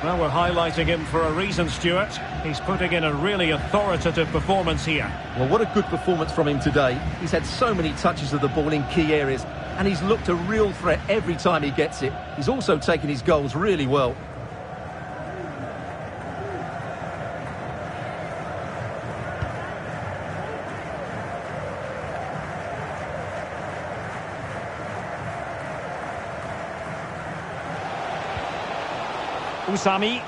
Well, we're highlighting him for a reason, Stuart. He's putting in a really authoritative performance here. Well, what a good performance from him today. He's had so many touches of the ball in key areas, and he's looked a real threat every time he gets it. He's also taken his goals really well. Usami.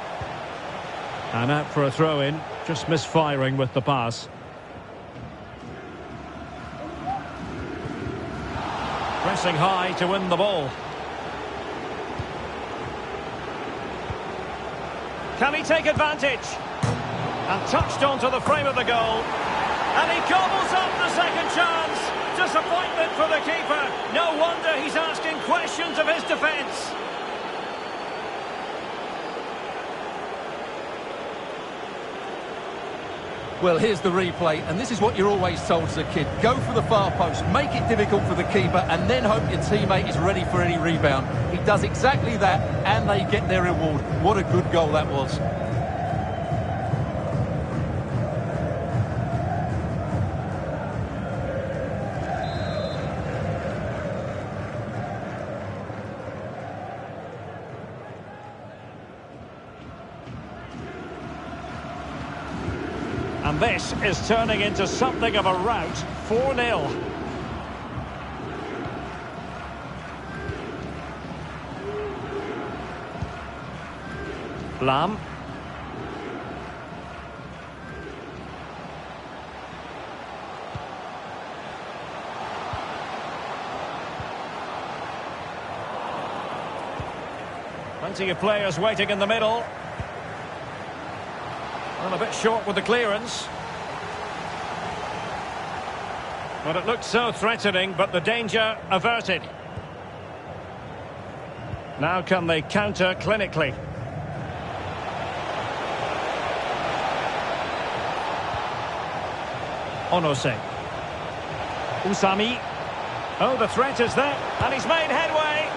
And out for a throw-in, just misfiring with the pass. Pressing high to win the ball. Can he take advantage? And touched onto the frame of the goal. And he gobbles up the second chance. Disappointment for the keeper. No wonder he's asking questions of his defence. Well, here's the replay, and this is what you're always told as a kid. Go for the far post, make it difficult for the keeper, and then hope your teammate is ready for any rebound. He does exactly that, and they get their reward. What a good goal that was. And this is turning into something of a rout. 4-0. Lam. Plenty of players waiting in the middle. Well, a bit short with the clearance. Well, it looked so threatening, but the danger averted. Now can they counter clinically? Onose. Usami. Oh, the threat is there, and he's made headway.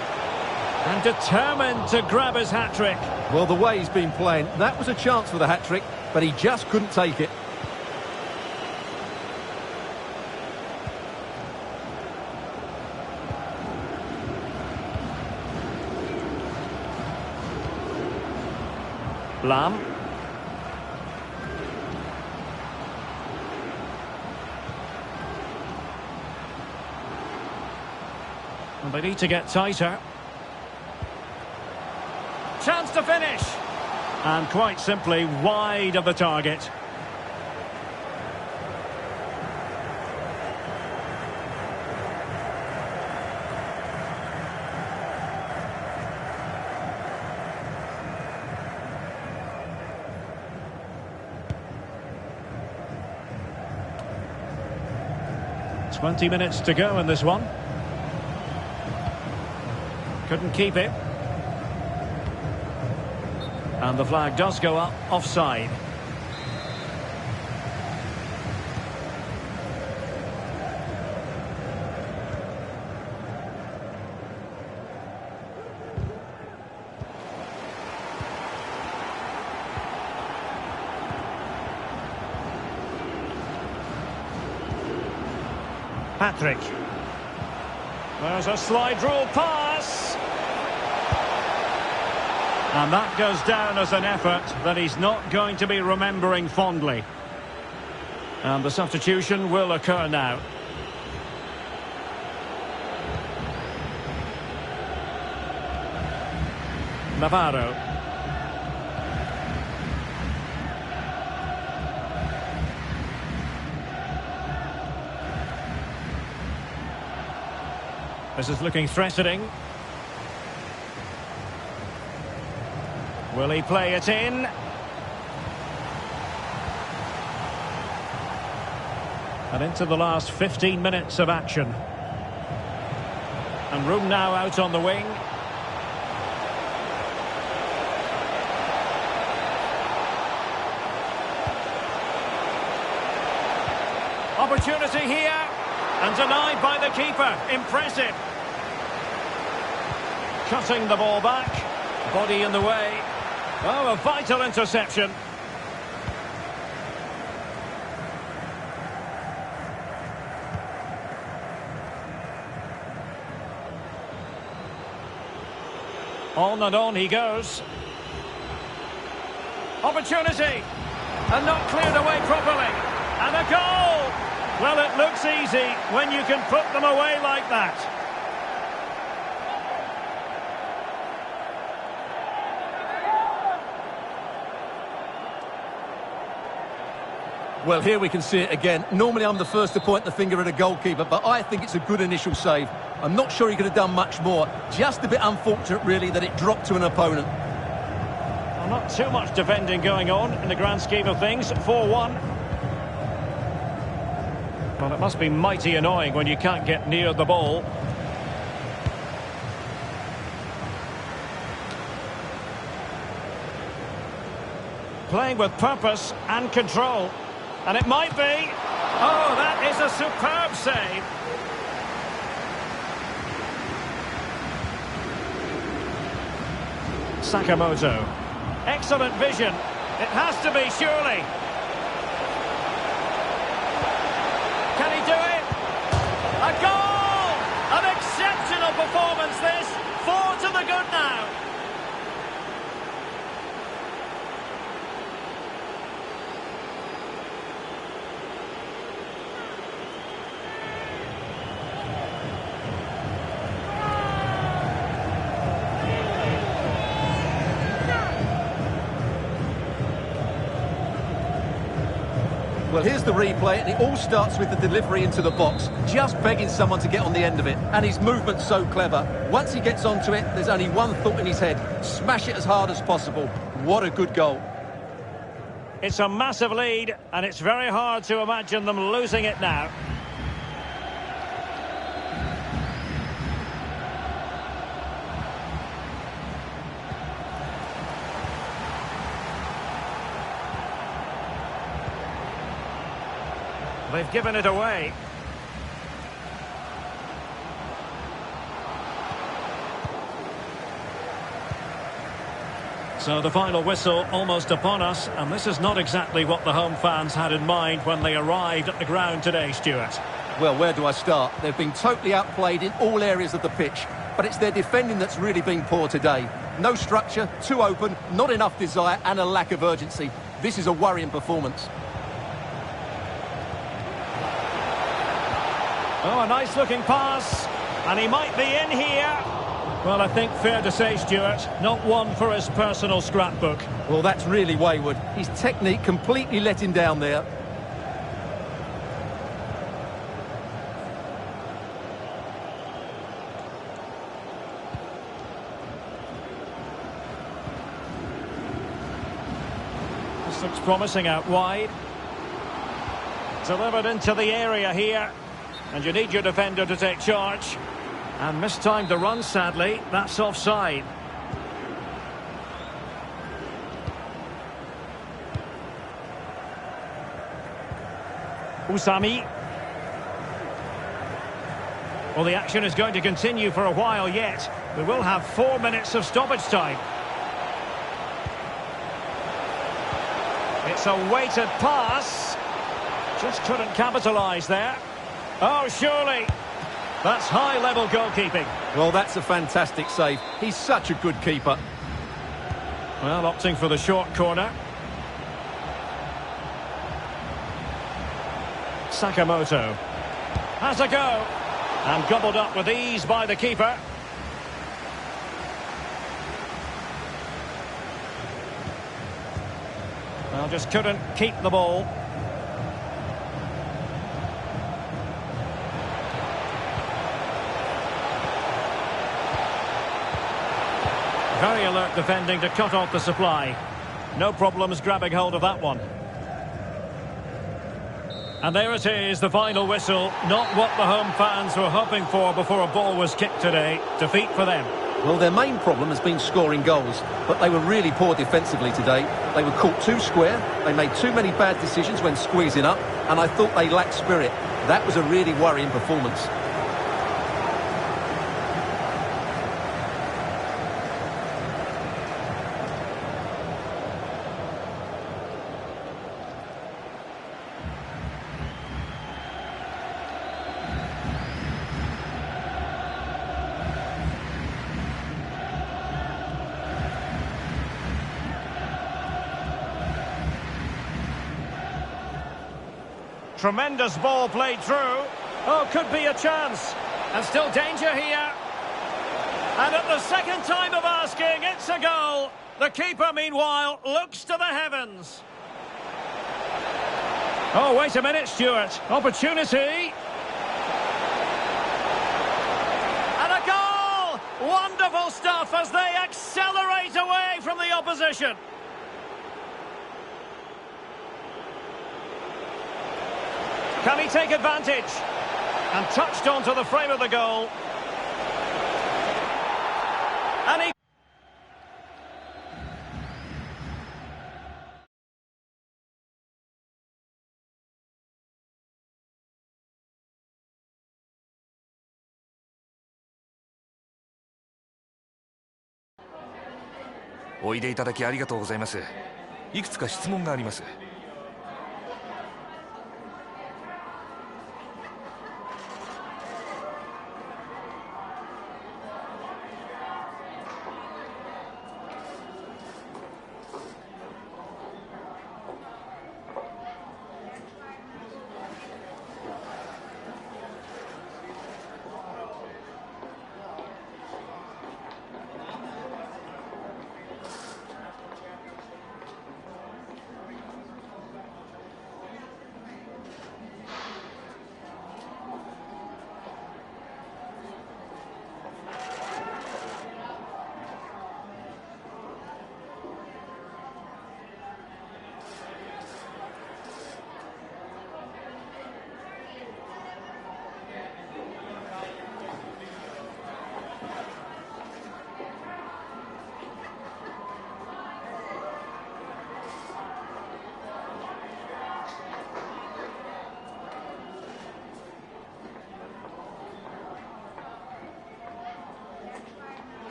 And determined to grab his hat-trick. Well, the way he's been playing, that was a chance for the hat-trick, but he just couldn't take it. Lam. And they need to get tighter. Chance to finish. And quite simply wide of the target. "20 minutes to go in this one. Couldn't keep it. And the flag does go up, offside. Patrick. There's a slide rule pass. And that goes down as an effort that he's not going to be remembering fondly. And the substitution will occur now. Navarro. This is looking threatening. Will he play it in? And into the last 15 minutes of action. And room now out on the wing. Opportunity here. And denied by the keeper. Impressive. Cutting the ball back. Body in the way. Oh, a vital interception. On and on he goes. Opportunity. And not cleared away properly. And a goal! Well, it looks easy when you can put them away like that. Well, here we can see it again. Normally I'm the first to point the finger at a goalkeeper, but I think it's a good initial save. I'm not sure he could have done much more. Just a bit unfortunate, really, that it dropped to an opponent. Well, not too much defending going on in the grand scheme of things. 4-1. Well, it must be mighty annoying when you can't get near the ball. Playing with purpose and control. And it might be. Oh, that is a superb save. Sakamoto. Excellent vision. It has to be, surely. Can he do it? A goal! An exceptional performance, this. 4 to the good now. Well, here's the replay, and it all starts with the delivery into the box, just begging someone to get on the end of it. And his movement's so clever. Once he gets onto it, there's only one thought in his head: smash it as hard as possible. What a good goal. It's a massive lead, and it's very hard to imagine them losing it now. They've given it away. So the final whistle almost upon us, and this is not exactly what the home fans had in mind when they arrived at the ground today, Stuart. Well, where do I start? They've been totally outplayed in all areas of the pitch, but it's their defending that's really been poor today. No structure, too open, not enough desire, and a lack of urgency. This is a worrying performance. Oh, a nice-looking pass, and he might be in here. Well, I think fair to say, Stuart, not one for his personal scrapbook. Well, that's really wayward. His technique completely let him down there. This looks promising out wide. Delivered into the area here. And you need your defender to take charge. And mistimed the run, sadly. That's offside. Usami. Well, the action is going to continue for a while yet. We will have 4 minutes of stoppage time. It's a weighted pass. Just couldn't capitalise there. Oh, surely. That's high-level goalkeeping. Well, that's a fantastic save. He's such a good keeper. Well, opting for the short corner. Sakamoto has a go. And gobbled up with ease by the keeper. Well, just couldn't keep the ball. Very alert defending to cut off the supply. No problems grabbing hold of that one. And there it is, the final whistle. Not what the home fans were hoping for before a ball was kicked today. Defeat for them. Well, their main problem has been scoring goals, but they were really poor defensively today. They were caught too square, they made too many bad decisions when squeezing up, and I thought they lacked spirit. That was a really worrying performance. Tremendous ball played through. Oh, could be a chance. And still danger here. And at the second time of asking, it's a goal. The keeper, meanwhile, looks to the heavens. Oh, wait a minute, Stuart. Opportunity. And a goal! Wonderful stuff as they accelerate away from the opposition. Can he take advantage? And touched onto the frame of the goal. And he... おいでいただきありがとうございます。いくつか質問があります。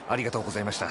ありがとうございました。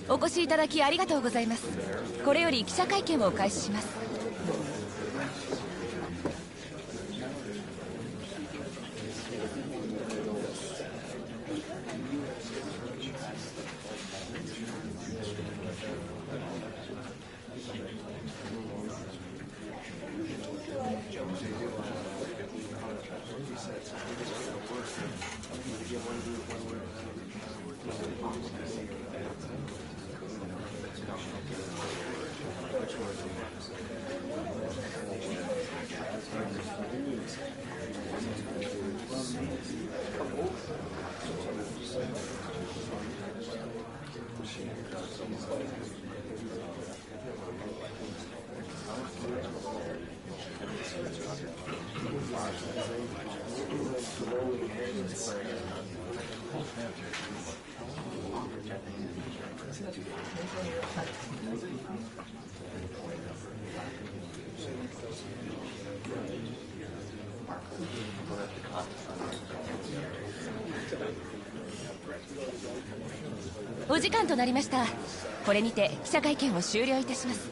お越しいただきありがとうございます。これより記者会見を開始します。お時間となりました。これにて記者会見を終了いたします。